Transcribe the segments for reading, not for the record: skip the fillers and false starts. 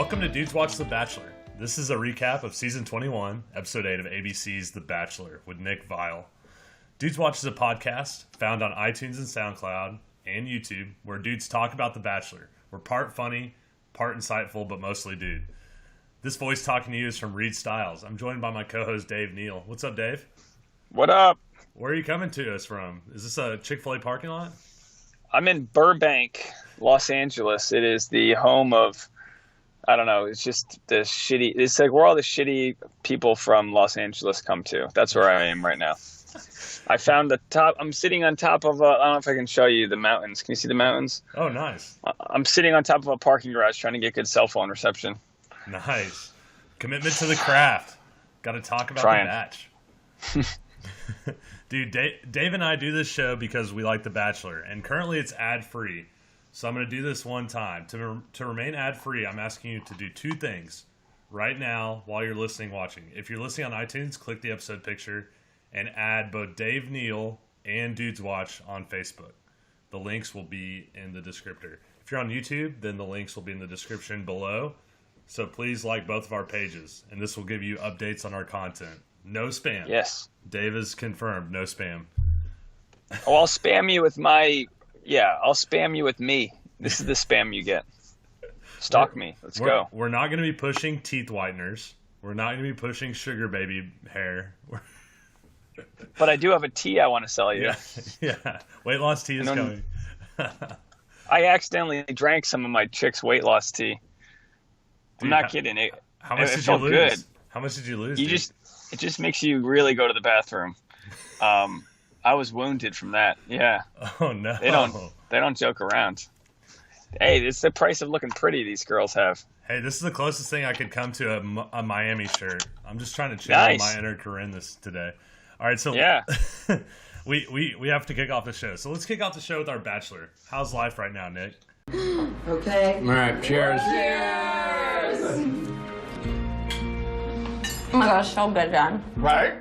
Welcome to DudesWatch The Bachelor. This is a recap of Season 21, Episode 8 of ABC's The Bachelor with Nick Viall. DudesWatch is a podcast found on iTunes and SoundCloud and YouTube where dudes talk about The Bachelor. We're part funny, part insightful, but mostly dude. This voice talking to you is from Reed Stiles. I'm joined by my co-host Dave Neal. What's up, Dave? What up? Where are you coming to us from? Is this a ChikFilA parking lot? I'm in Burbank, Los Angeles. It is the home of, I don't know, it's just the shitty, it's like where all the shitty people from Los Angeles come to. That's where I am right now. I found the top, I'm sitting on top of, I don't know if I can show you the mountains. Can you see the mountains? Oh, nice. I'm sitting on top of a parking garage trying to get good cell phone reception. Nice. Commitment to the craft. Got to talk about Trying. The Batch. Dude, Dave and I do this show because we like The Bachelor, and currently it's ad-free. So I'm going to do this one time. To remain ad-free, I'm asking you to do two things right now while you're listening, watching. If you're listening on iTunes, click the episode picture and add both Dave Neal and DudesWatch on Facebook. The links will be in the descriptor. If you're on YouTube, then the links will be in the description below. So please like both of our pages, and this will give you updates on our content. No spam. Yes. Dave is confirmed. No spam. Oh, I'll spam you with I'll spam you with me. This is the spam you get. Stalk me. Let's go. We're not going to be pushing teeth whiteners. We're not going to be pushing sugar baby hair. But I do have a tea I want to sell you. Yeah. Weight loss tea is coming. I accidentally drank some of my chick's weight loss tea. Dude, I'm not kidding. How much did you lose? Good. How much did you lose? It just makes you really go to the bathroom. I was wounded from that. Yeah. Oh no. They don't joke around. Hey, it's the price of looking pretty these girls have. Hey, this is the closest thing I could come to a Miami shirt. I'm just trying to channel my inner Corinne today. All right, so yeah. we have to kick off the show. So let's kick off the show with our Bachelor. How's life right now, Nick? Okay. All right, cheers. Cheers. Oh my gosh, so good, John. Right?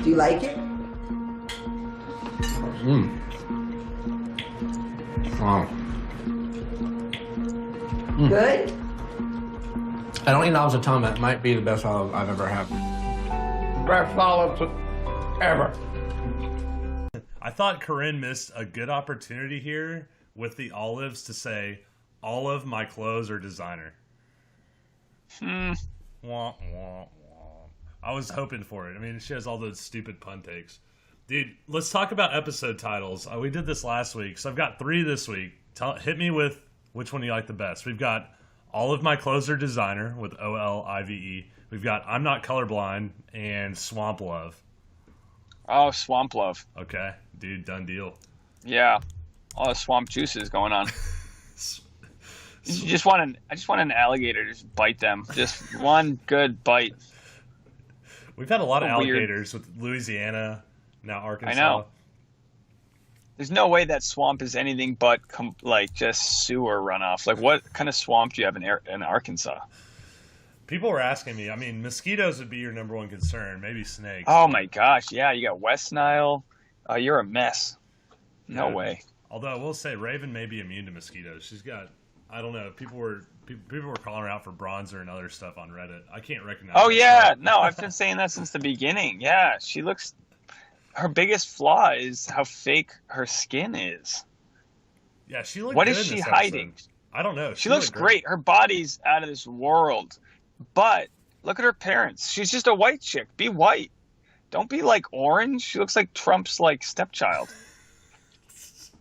Do you like it? Wow. Good? I don't eat olives a ton, but it might be the best olive I've ever had. Best olives ever. I thought Corinne missed a good opportunity here with the olives to say, all of my clothes are designer. Wah, wah, wah. I was hoping for it. I mean, she has all those stupid pun takes. Dude, let's talk about episode titles. We did this last week, so I've got 3 this week. Hit me with which one you like the best. We've got All of My Clothes Are Designer with OLIVE. We've got I'm Not Colorblind and Swamp Love. Oh, Swamp Love. Okay, dude, done deal. Yeah. All the swamp juices going on. I just want an alligator to just bite them. Just one good bite. We've had a lot of alligators with Louisiana, now Arkansas. I know. There's no way that swamp is anything but just sewer runoff. Like, what kind of swamp do you have in Arkansas? People were asking me. I mean, mosquitoes would be your number one concern. Maybe snakes. Oh my gosh, yeah. You got West Nile. You're a mess. No way. Although I will say, Raven may be immune to mosquitoes. She's got. I don't know. People were calling her out for bronzer and other stuff on Reddit. I can't recognize. Oh her. yeah, no, I've been saying that since the beginning. Yeah, she looks. Her biggest flaw is how fake her skin is. Yeah, she looks. What is she hiding? I don't know. She looks great. Her body's out of this world. But look at her parents. She's just a white chick. Be white. Don't be like orange. She looks like Trump's stepchild.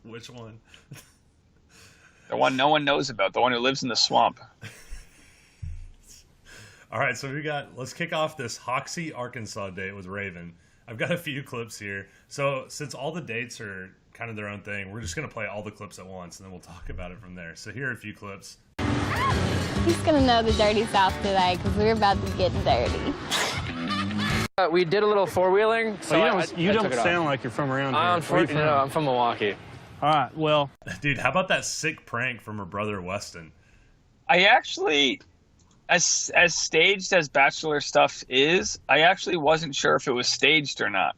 Which one? The one no one knows about. The one who lives in the swamp. All right, so let's kick off this Hoxie, Arkansas date with Raven. I've got a few clips here. So since all the dates are kind of their own thing, we're just going to play all the clips at once, and then we'll talk about it from there. So here are a few clips. He's going to know the dirty South today because we're about to get dirty. We did a little four-wheeling. So you don't sound like you're from around here. I'm from Milwaukee. All right, well. Dude, how about that sick prank from her brother Weston? I actually, as staged as Bachelor stuff is, I actually wasn't sure if it was staged or not.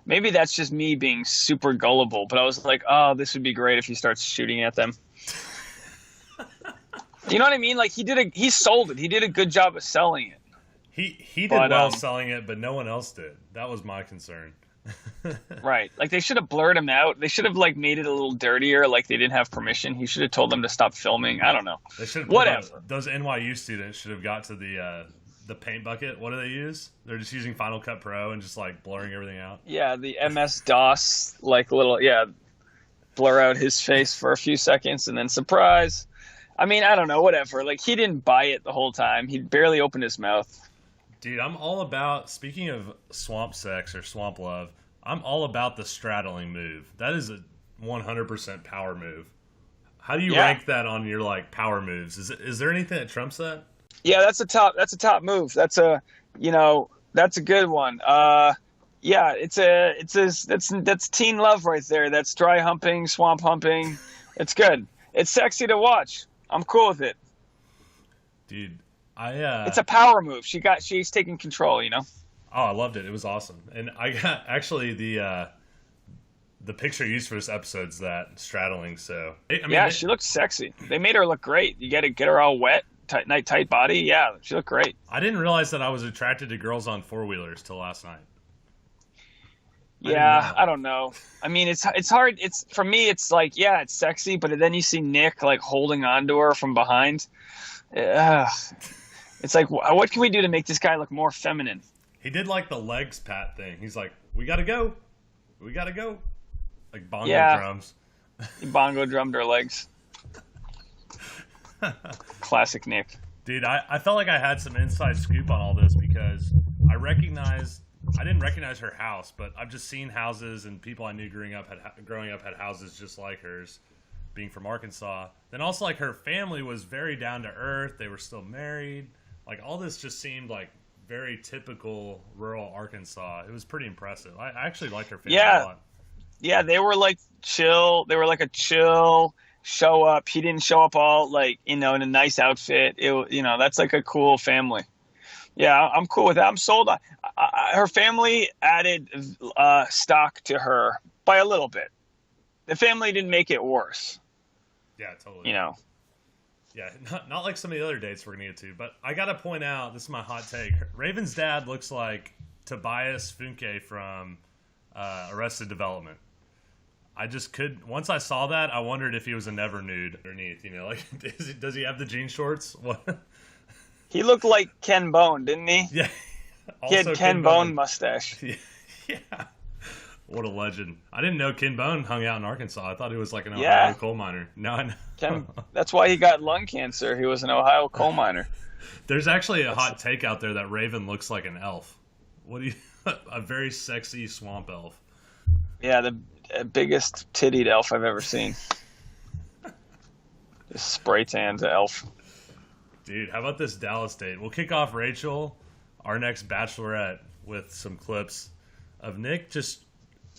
Maybe that's just me being super gullible, but I was like, oh, this would be great if he starts shooting at them. You know what I mean? Like he sold it. He did a good job of selling it. He did well selling it, but no one else did. That was my concern. Right. Like they should have blurred him out. They should have like made it a little dirtier. Like they didn't have permission. He should have told them to stop filming. I don't know. They should have whatever. Those NYU students should have got to the paint bucket. What do they use? They're just using Final Cut Pro and just like blurring everything out. Yeah, the MS DOS like little blur out his face for a few seconds and then surprise. I mean, I don't know, whatever. Like he didn't buy it the whole time. He barely opened his mouth. Dude, I'm all about, speaking of swamp sex or swamp love, I'm all about the straddling move. That is a 100% power move. How do you rank that on your like power moves? Is there anything that trumps that? Yeah, that's a top move. That's a good one. That's teen love right there. That's dry humping, swamp humping. It's good. It's sexy to watch. I'm cool with it. Dude, it's a power move. She's taking control, you know? Oh, I loved it. It was awesome. And I got actually the picture used for this episode's that straddling. So she looked sexy. They made her look great. You got to get her all wet, tight body. Yeah, she looked great. I didn't realize that I was attracted to girls on four-wheelers till last night. I don't know. I mean, it's hard. It's for me. It's like it's sexy, but then you see Nick like holding onto her from behind. It's like, what can we do to make this guy look more feminine? He did like the legs pat thing. He's like, we gotta go. Like bongo drums. He bongo drummed her legs. Classic Nick. Dude, I felt like I had some inside scoop on all this because I didn't recognize her house, but I've just seen houses and people I knew growing up had houses just like hers, being from Arkansas. Then also like her family was very down to earth. They were still married. Like all this just seemed like very typical rural Arkansas. It was pretty impressive. I actually liked her family a lot. Yeah, they were like chill. They were like a chill show up. He didn't show up all like, in a nice outfit. That's like a cool family. Yeah, I'm cool with that. I'm sold on. Her family added stock to her by a little bit. The family didn't make it worse. Yeah, totally. Yeah, not like some of the other dates we're going to get to. But I got to point out, this is my hot take. Raven's dad looks like Tobias Funke from Arrested Development. I just once I saw that, I wondered if he was a never nude underneath. Like, does he have the jean shorts? What? He looked like Ken Bone, didn't he? Yeah. He had Ken Bone mustache. Yeah. What a legend. I didn't know Ken Bone hung out in Arkansas. I thought he was like an Ohio coal miner. Now I know. That's why he got lung cancer. He was an Ohio coal miner. There's actually a hot take out there that Raven looks like an elf. A very sexy swamp elf. Yeah, the biggest tittied elf I've ever seen. Just spray tanned elf. Dude, how about this Dallas date? We'll kick off Rachel, our next bachelorette, with some clips of Nick.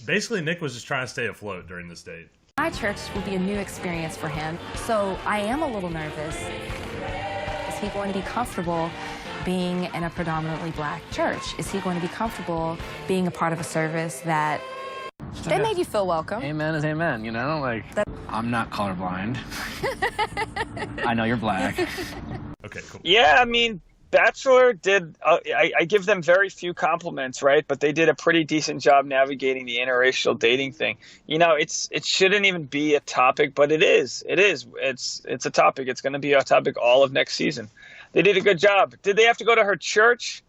Nick was just trying to stay afloat during this date. My church will be a new experience for him, so I am a little nervous. Is he going to be comfortable being in a predominantly black church? Is he going to be comfortable being a part of a service that made you feel welcome? Amen is amen, I'm not colorblind. I know you're black. Okay, cool. Yeah, I mean, Bachelor did, I give them very few compliments, right? But they did a pretty decent job navigating the interracial dating thing. It shouldn't even be a topic, but it is. It's a topic. It's going to be a topic all of next season. They did a good job. Did they have to go to her church?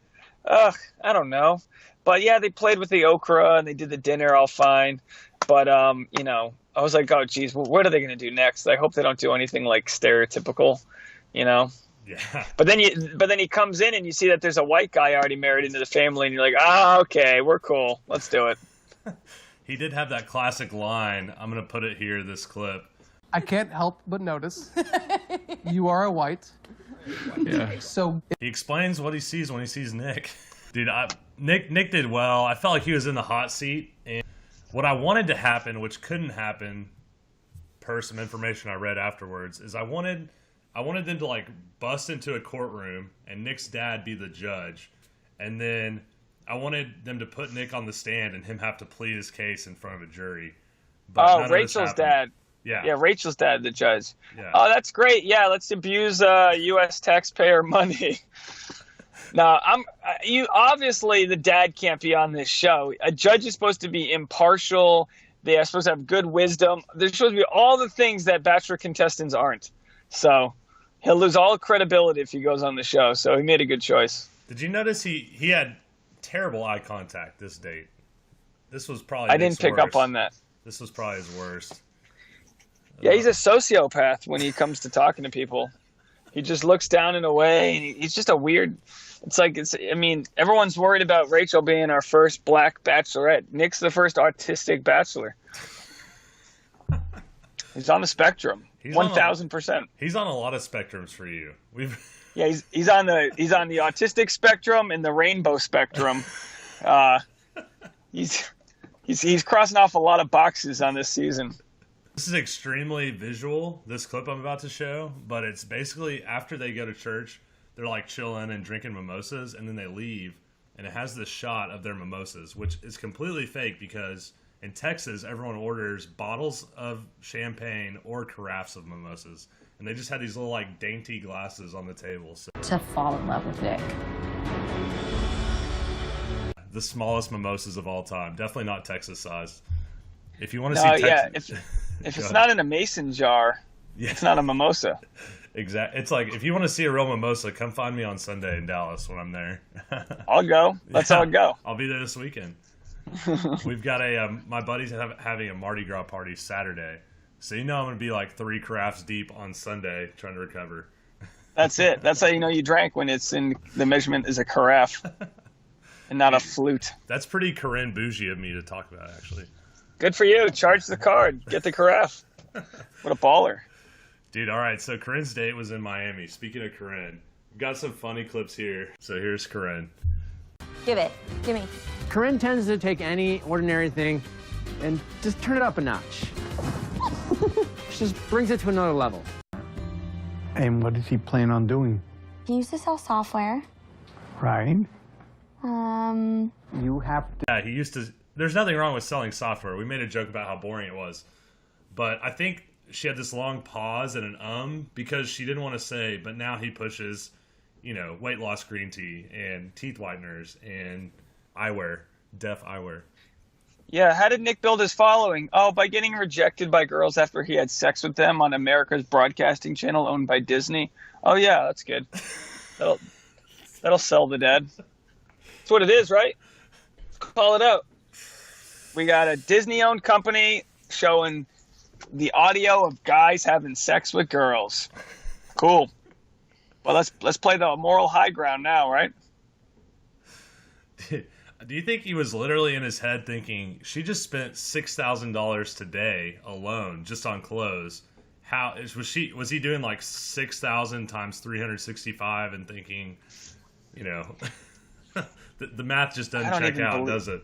I don't know. But yeah, they played with the okra and they did the dinner all fine. But, I was like, oh, geez, what are they going to do next? I hope they don't do anything like stereotypical, Yeah. But then he comes in and you see that there's a white guy already married into the family and you're like, okay, we're cool. Let's do it. He did have that classic line. I'm going to put it here, this clip. I can't help but notice you are a white. Yeah. So he explains what he sees when he sees Nick. Dude, Nick did well. I felt like he was in the hot seat. And what I wanted to happen, which couldn't happen per some information I read afterwards, is I wanted them to like bust into a courtroom and Nick's dad be the judge. And then I wanted them to put Nick on the stand and him have to plead his case in front of a jury. But Rachel's dad. Yeah, Rachel's dad, the judge. Yeah. Oh, that's great. Yeah, let's abuse U.S. taxpayer money. Now, you obviously the dad can't be on this show. A judge is supposed to be impartial. They are supposed to have good wisdom. They're supposed to be all the things that Bachelor contestants aren't. So he'll lose all credibility if he goes on the show. So he made a good choice. Did you notice he had terrible eye contact this date? This was probably I didn't pick up on that. This was probably his worst. Yeah, he's a sociopath when he comes to talking to people. He just looks down and away, and he's just a weird. I mean, everyone's worried about Rachel being our first black bachelorette. Nick's the first autistic bachelor. He's on the spectrum. 1,000%. He's on a lot of spectrums for you. Yeah, he's on the autistic spectrum and the rainbow spectrum. He's crossing off a lot of boxes on this season. This is extremely visual, this clip I'm about to show, but it's basically after they go to church, they're like chilling and drinking mimosas, and then they leave, and it has this shot of their mimosas, which is completely fake because in Texas, everyone orders bottles of champagne or carafes of mimosas, and they just had these little like dainty glasses on the table. So. To fall in love with Nick. The smallest mimosas of all time, definitely not Texas sized. If you want to see Texas, if it's not in a mason jar, it's not a mimosa. Exactly. It's like if you want to see a real mimosa, come find me on Sunday in Dallas when I'm there. I'll go. Let's all go. I'll be there this weekend. We've got my buddy's having a Mardi Gras party Saturday, so I'm going to be like 3 carafes deep on Sunday trying to recover. That's it. That's how you know you drank, when it's in the measurement is a carafe and not a flute. That's pretty Corinne bougie of me to talk about, actually. Good for you. Charge the card. Get the carafe. What a baller. Dude, all right, so Corinne's date was in Miami. Speaking of Corinne, we've got some funny clips here. So here's Corinne. Give it. Give me. Corinne tends to take any ordinary thing and just turn it up a notch. She just brings it to another level. And what does he plan on doing? He used to sell software. Right. You have to... Yeah, he used to... There's nothing wrong with selling software. We made a joke about how boring it was. But I think she had this long pause and an because she didn't want to say, but now he pushes, weight loss green tea and teeth whiteners and eyewear, deaf eyewear. Yeah, how did Nick build his following? Oh, by getting rejected by girls after he had sex with them on America's broadcasting channel owned by Disney. Oh yeah, that's good. That'll sell the dead. That's what it is, right? Call it out. We got a Disney-owned company showing the audio of guys having sex with girls. Cool. Well, let's play the moral high ground now, right? Do you think he was literally in his head thinking, she just spent $6,000 today alone just on clothes? Was he doing like 6,000 times 365 and thinking, the math just doesn't check out, does it?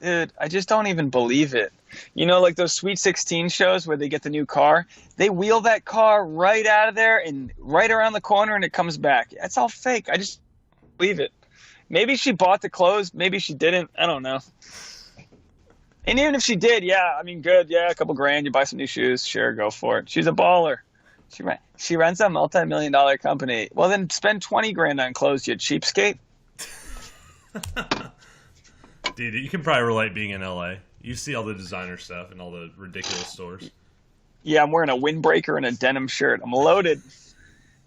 Dude, I just don't even believe it. Like those Sweet 16 shows where they get the new car, they wheel that car right out of there and right around the corner and it comes back. That's all fake. I just believe it. Maybe she bought the clothes. Maybe she didn't. I don't know. And even if she did, yeah, I mean, good. Yeah, a couple grand. You buy some new shoes. Sure, go for it. She's a baller. She runs a multi-million-dollar company. Well, then spend 20 grand on clothes, you cheapskate. Dude, you can probably relate being in LA. You see all the designer stuff and all the ridiculous stores. Yeah, I'm wearing a windbreaker and a denim shirt. I'm loaded.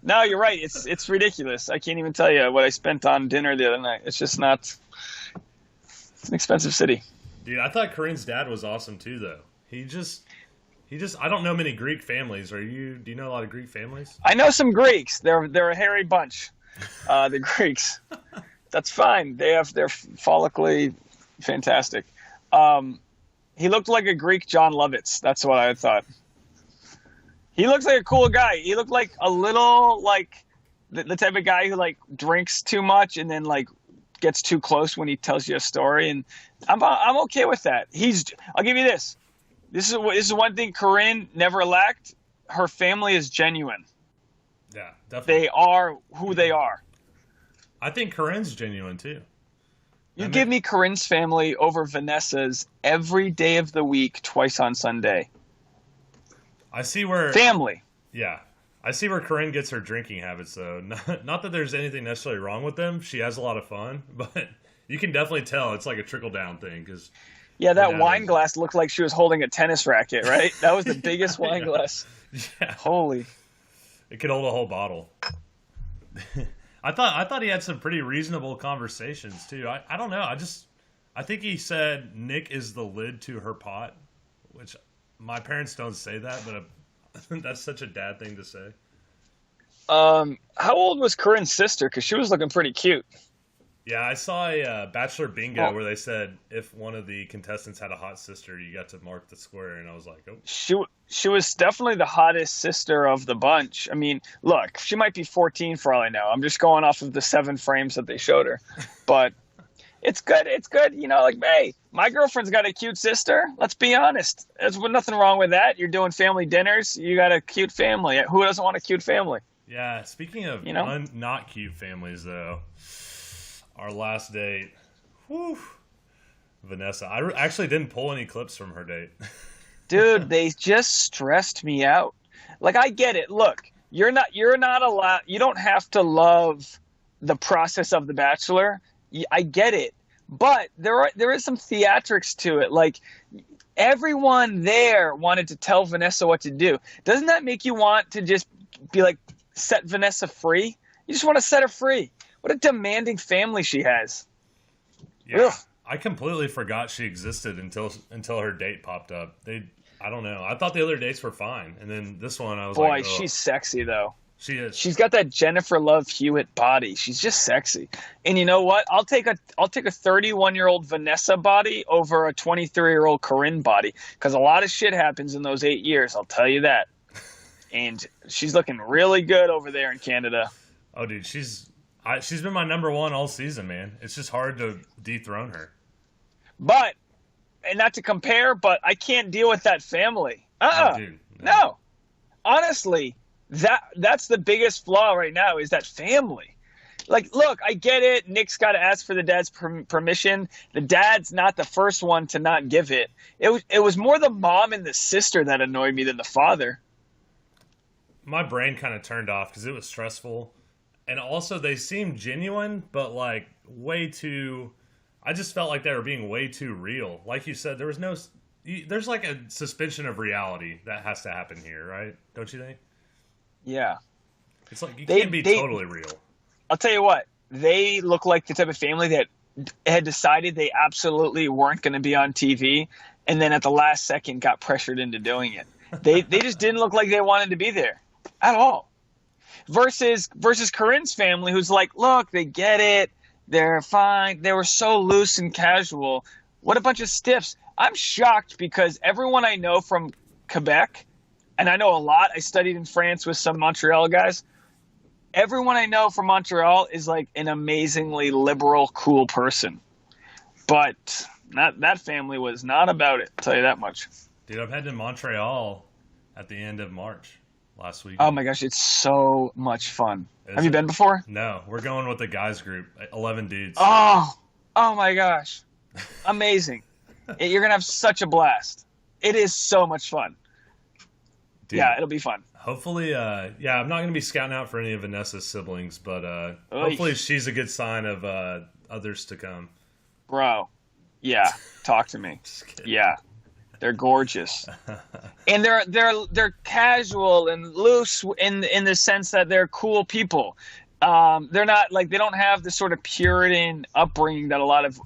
No, you're right. It's ridiculous. I can't even tell you what I spent on dinner the other night. It's just not. It's an expensive city. Dude, I thought Corinne's dad was awesome too, though. He just. I don't know many Greek families. Do you know a lot of Greek families? I know some Greeks. They're a hairy bunch. The Greeks. That's fine. They're follically fantastic. He looked like a Greek John Lovitz. That's what I thought. He looks like a cool guy. He looked like a little like the type of guy who like drinks too much and then like gets too close when he tells you a story. And I'm okay with that. I'll give you this. This is one thing Corinne never lacked. Her family is genuine. Yeah, definitely. They are who they are. I think Corinne's genuine too. You give me Corinne's family over Vanessa's every day of the week, twice on Sunday. I see where family. Yeah, I see where Corinne gets her drinking habits, though. Not that there's anything necessarily wrong with them. She has a lot of fun, but you can definitely tell it's like a trickle-down thing. Because that wine glass looked like she was holding a tennis racket, right? That was the biggest wine glass. Yeah. Holy. It could hold a whole bottle. I thought he had some pretty reasonable conversations, too. I don't know. I think he said Nick is the lid to her pot, which my parents don't say that, but that's such a dad thing to say. How old was Corinne's sister? Because she was looking pretty cute. Yeah, I saw a Bachelor bingo where they said if one of the contestants had a hot sister, you got to mark the square, and I was like, oh. She was definitely the hottest sister of the bunch. I mean, look, she might be 14 for all I know. I'm just going off of the 7 frames that they showed her. But it's good. It's good. You know, like, hey, my girlfriend's got a cute sister. Let's be honest. There's nothing wrong with that. You're doing family dinners. You got a cute family. Who doesn't want a cute family? Yeah, speaking of not cute families, though, our last date, whew, Vanessa. I actually didn't pull any clips from her date. Dude, they just stressed me out. Like, I get it. Look, you're not allowed. You don't have to love the process of The Bachelor. I get it, but there is some theatrics to it. Like, everyone there wanted to tell Vanessa what to do. Doesn't that make you want to just be like, set Vanessa free? You just want to set her free. What a demanding family she has. Yeah, ugh. I completely forgot she existed until her date popped up. I don't know. I thought the other dates were fine, and then this one I was like, boy, she's sexy though. She is. She's got that Jennifer Love Hewitt body. She's just sexy. And you know what? I'll take a 31-year-old Vanessa body over a 23-year-old Corinne body, because a lot of shit happens in those 8 years. I'll tell you that. And she's looking really good over there in Canada. Oh, dude, she's been my number one all season, man. It's just hard to dethrone her. But, and not to compare, but I can't deal with that family. Oh, dude, no. Honestly, that's the biggest flaw right now is that family. Like, look, I get it. Nick's got to ask for the dad's permission. The dad's not the first one to not give it. It was more the mom and the sister that annoyed me than the father. My brain kind of turned off because it was stressful. And also, they seemed genuine, but like way too. I just felt like they were being way too real. Like you said, there's like a suspension of reality that has to happen here, right? Don't you think? Yeah. It's like you can't be totally real. I'll tell you what, they look like the type of family that had decided they absolutely weren't going to be on TV, and then at the last second got pressured into doing it. They just didn't look like they wanted to be there at all. Versus Corinne's family, who's like, look, they get it. They're fine. They were so loose and casual. What a bunch of stiffs. I'm shocked because everyone I know from Quebec, and I know a lot, I studied in France with some Montreal guys. Everyone I know from Montreal is like an amazingly liberal, cool person. But that family was not about it, I'll tell you that much. Dude, I'm heading to Montreal at the end of March. Last week. Oh my gosh, it's so much fun. Have you been before? No, we're going with the guys group, 11 dudes. Oh my gosh, amazing! You're gonna have such a blast. It is so much fun. Dude, yeah, it'll be fun. Hopefully, I'm not gonna be scouting out for any of Vanessa's siblings, but hopefully she's a good sign of others to come. Bro, yeah, talk to me. Yeah. They're gorgeous, and they're casual and loose in the sense that they're cool people. They're not like, they don't have the sort of Puritan upbringing that a lot of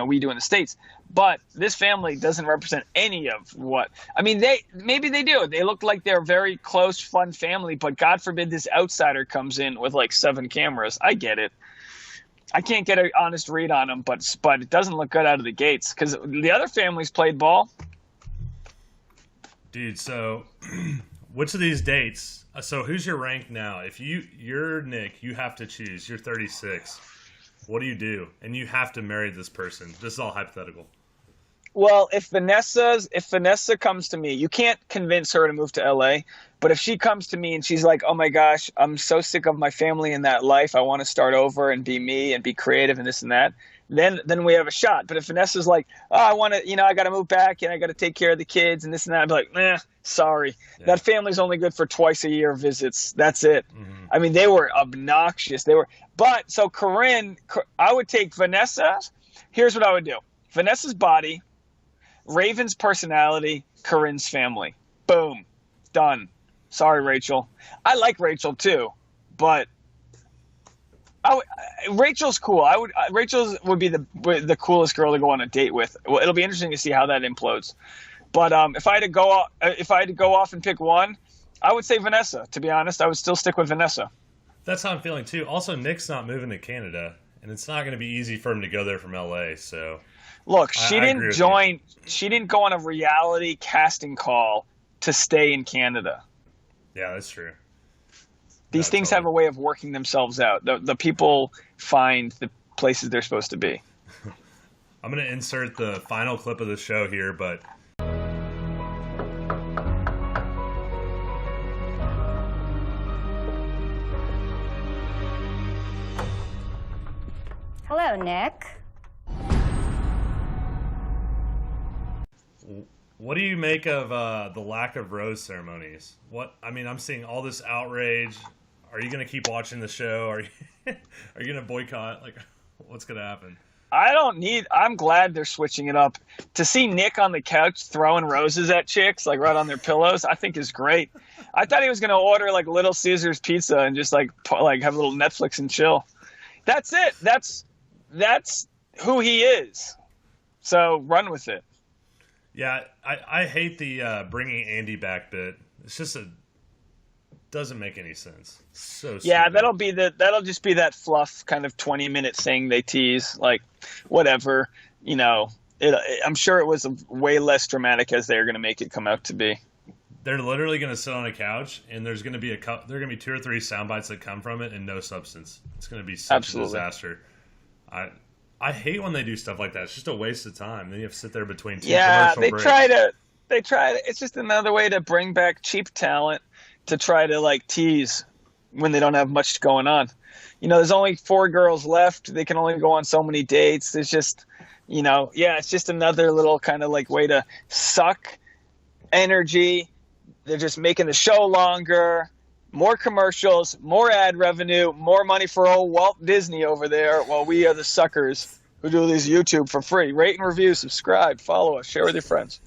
we do in the States. But this family doesn't represent any of what I mean. Maybe they do. They look like they're a very close, fun family. But God forbid this outsider comes in with like 7 cameras. I get it. I can't get an honest read on them, but it doesn't look good out of the gates because the other families played ball. Dude, so which of these dates? So who's your rank now? If you're Nick, you have to choose. You're 36. What do? And you have to marry this person. This is all hypothetical. Well, if Vanessa comes to me, you can't convince her to move to LA. But if she comes to me and she's like, oh my gosh, I'm so sick of my family and that life. I want to start over and be me and be creative and this and that. Then we have a shot. But if Vanessa's like, oh, I want to, I got to move back and I got to take care of the kids and this and that, I'd be like, Sorry. Yeah. That family's only good for twice a year visits. That's it. Mm-hmm. I mean, they were obnoxious. But so Corinne, I would take Vanessa. Here's what I would do. Vanessa's body, Raven's personality, Corinne's family. Boom. Done. Sorry, Rachel. I like Rachel too, but Rachel's cool. Rachel would be the coolest girl to go on a date with. Well, it'll be interesting to see how that implodes. But if I had to go off and pick one, I would say Vanessa. To be honest, I would still stick with Vanessa. That's how I'm feeling too. Also, Nick's not moving to Canada, and it's not going to be easy for him to go there from LA. So, look, she didn't join. She didn't go on a reality casting call to stay in Canada. Yeah, that's true. These things have a way of working themselves out. The people find the places they're supposed to be. I'm going to insert the final clip of the show here, but. Hello, Nick. What do you make of the lack of rose ceremonies? I'm seeing all this outrage. Are you going to keep watching the show? Are you going to boycott? Like, what's going to happen? I'm glad they're switching it up. To see Nick on the couch throwing roses at chicks, like right on their pillows, I think is great. I thought he was going to order like Little Caesars pizza and just like have a little Netflix and chill. That's it. That's who he is. So run with it. Yeah, I hate the bringing Andy back bit. It's just doesn't make any sense. So stupid. Yeah, that'll just be that fluff kind of 20-minute thing they tease, like whatever, I'm sure it was way less dramatic as they're going to make it come out to be. They're literally going to sit on a couch, and there's going to be 2 or 3 sound bites that come from it, and no substance. It's going to be such a disaster. I hate when they do stuff like that. It's just a waste of time. Then you have to sit there between 2 commercial breaks. They try to. It's just another way to bring back cheap talent to try to like tease when they don't have much going on. There's only 4 girls left. They can only go on so many dates. There's just, it's just another little kind of like way to suck energy. They're just making the show longer, more commercials, more ad revenue, more money for old Walt Disney over there, while we are the suckers who do this YouTube for free. Rate and review, subscribe, follow us, share with your friends.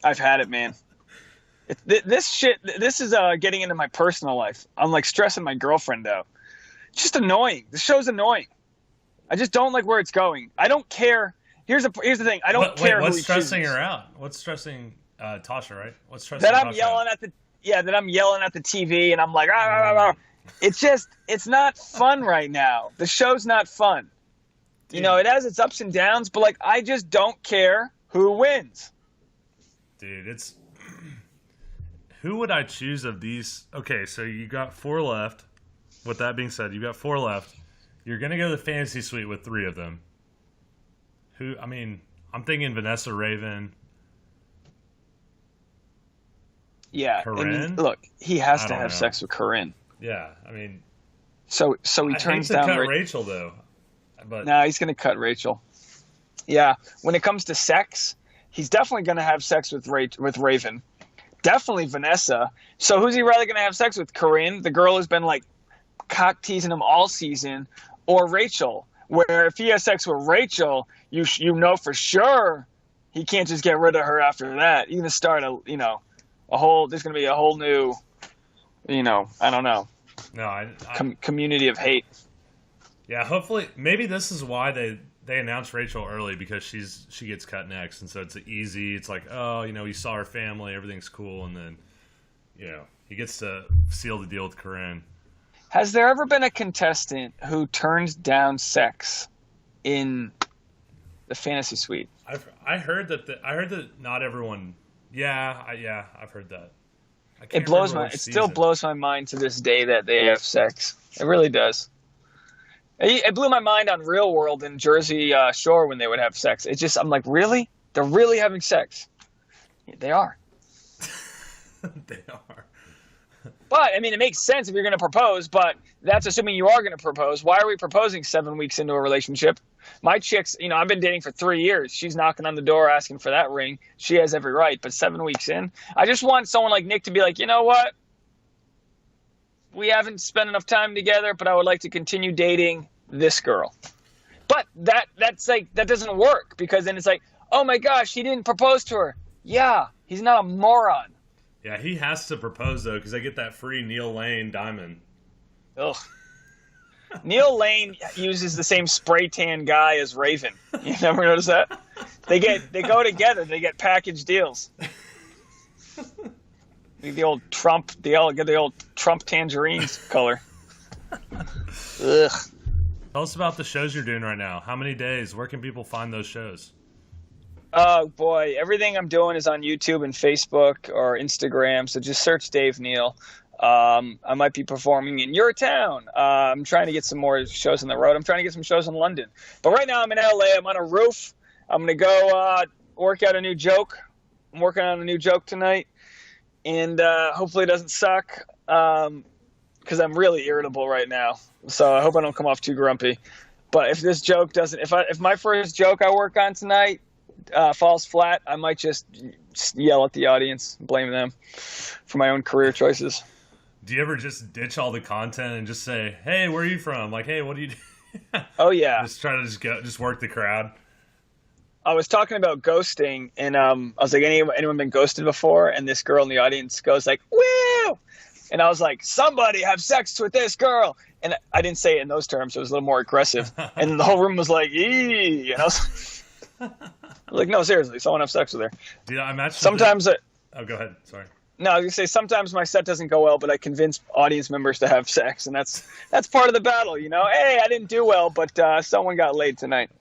I've had it, man. This is getting into my personal life. I'm like stressing my girlfriend out. It's just annoying. The show's annoying. I just don't like where it's going. I don't care. Here's the thing. I don't care. What's who he stressing chooses. her out? What's stressing Tasha? Right? What's stressing That I'm Tasha yelling out? that I'm yelling at the TV and I'm like, it's not fun right now. The show's not fun. Dude. It has its ups and downs, but like I just don't care who wins. Dude, it's who would I choose of these? Okay, so you got 4 left. With that being said, you got 4 left. You're gonna go to the fantasy suite with 3 of them. I'm thinking Vanessa, Raven. Yeah, Corinne? look, he has to have sex with Corinne. Yeah, So he turns down Rachel though. But no, he's gonna cut Rachel. Yeah, when it comes to sex, he's definitely gonna have sex with Raven. Definitely Vanessa. So who's he rather gonna have sex with? Corinne, the girl who's been like cock teasing him all season, or Rachel? Where if he has sex with Rachel, you know for sure he can't just get rid of her after that. He's gonna start there's gonna be a whole new, I don't know. No, community of hate. Yeah, hopefully, maybe this is why they announced Rachel early, because she gets cut next, and so it's easy. It's like, you saw her family, everything's cool, and then, he gets to seal the deal with Corinne. Has there ever been a contestant who turns down sex in the fantasy suite? I heard that not everyone. Yeah, I've heard that. It still blows my mind to this day that they have sex. It really does. It blew my mind on Real World in Jersey Shore when they would have sex. I'm like, really? They're really having sex? Yeah, they are. They are. But, I mean, it makes sense if you're going to propose, but that's assuming you are going to propose. Why are we proposing 7 weeks into a relationship? My chick's, I've been dating for 3 years. She's knocking on the door asking for that ring. She has every right, but 7 weeks in, I just want someone like Nick to be like, you know what? We haven't spent enough time together, but I would like to continue dating this girl. But that doesn't work, because then it's like, oh my gosh, he didn't propose to her. Yeah, he's not a moron. Yeah, he has to propose, though, because I get that free Neil Lane diamond. Ugh. Neil Lane uses the same spray tan guy as Raven. You never notice that? They go together. They get package deals. The old Trump tangerines color. Ugh. Tell us about the shows you're doing right now. How many days? Where can people find those shows? Oh, boy. Everything I'm doing is on YouTube and Facebook or Instagram, so just search Dave Neal. I might be performing in your town. I'm trying to get some more shows on the road. I'm trying to get some shows in London. But right now I'm in LA. I'm on a roof. I'm going to go work out a new joke. I'm working on a new joke tonight, and hopefully it doesn't suck, because I'm really irritable right now. So I hope I don't come off too grumpy. But if this joke doesn't, if my first joke I work on tonight falls flat, I might just yell at the audience, blame them for my own career choices. Do you ever just ditch all the content and just say, "Hey, where are you from?" Like, "Hey, what do you do?" Oh yeah. Just try to just work the crowd. I was talking about ghosting, and I was like, anyone been ghosted before? And this girl in the audience goes like, "Woo!" And I was like, "Somebody have sex with this girl." And I didn't say it in those terms. It was a little more aggressive. And the whole room was like, "Eee!" And I was like, "No, seriously, someone have sex with her." Dude, I'm actually sometimes. Oh, go ahead. Sorry. No, I was gonna say sometimes my set doesn't go well, but I convince audience members to have sex, and that's part of the battle, Hey, I didn't do well, but someone got laid tonight.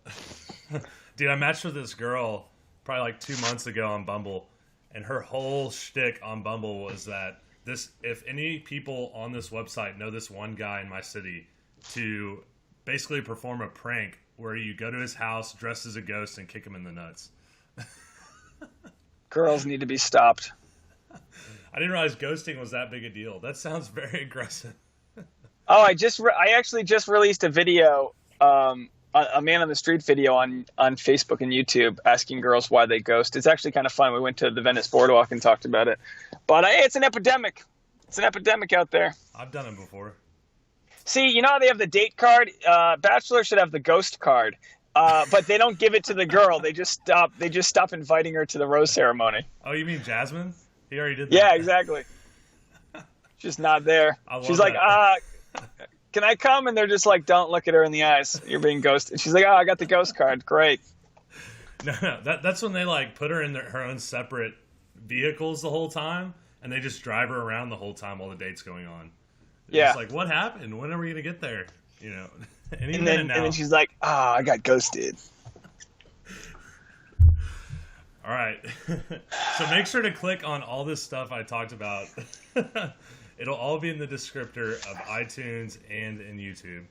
Dude, I matched with this girl probably like 2 months ago on Bumble, and her whole shtick on Bumble was that if any people on this website know this one guy in my city, to basically perform a prank where you go to his house dressed as a ghost and kick him in the nuts. Girls need to be stopped. I didn't realize ghosting was that big a deal. That sounds very aggressive. Oh, I actually just released a video, a man on the street video on Facebook and YouTube asking girls why they ghost. It's actually kind of fun. We went to the Venice Boardwalk and talked about it. But it's an epidemic. It's an epidemic out there. I've done it before. See, how they have the date card? Bachelor should have the ghost card. But they don't give it to the girl. They just stop inviting her to the rose ceremony. Oh, you mean Jasmine? He already did that. Yeah, exactly. She's not there. She's like, can I come? And they're just like, don't look at her in the eyes. You're being ghosted. She's like, I got the ghost card. Great. No, that's when they like put her in her own separate vehicles the whole time, and they just drive her around the whole time while the date's going on. Yeah. It's like, what happened? When are we gonna get there? Any and minute now. And then she's like, I got ghosted. All right. So make sure to click on all this stuff I talked about. It'll all be in the descriptor of iTunes and in YouTube.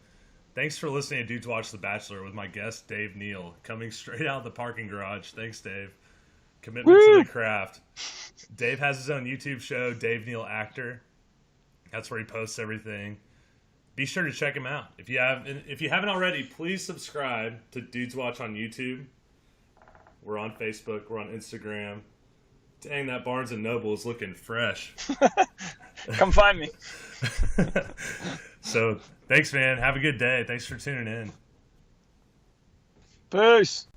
Thanks for listening to DudesWatch The Bachelor with my guest, Dave Neal, coming straight out of the parking garage. Thanks, Dave. Commitment to the craft. Dave has his own YouTube show, Dave Neal Actor. That's where he posts everything. Be sure to check him out. If you haven't already, please subscribe to DudesWatch on YouTube. We're on Facebook. We're on Instagram. Dang, that Barnes & Noble is looking fresh. Come find me. So, thanks, man. Have a good day. Thanks for tuning in. Peace.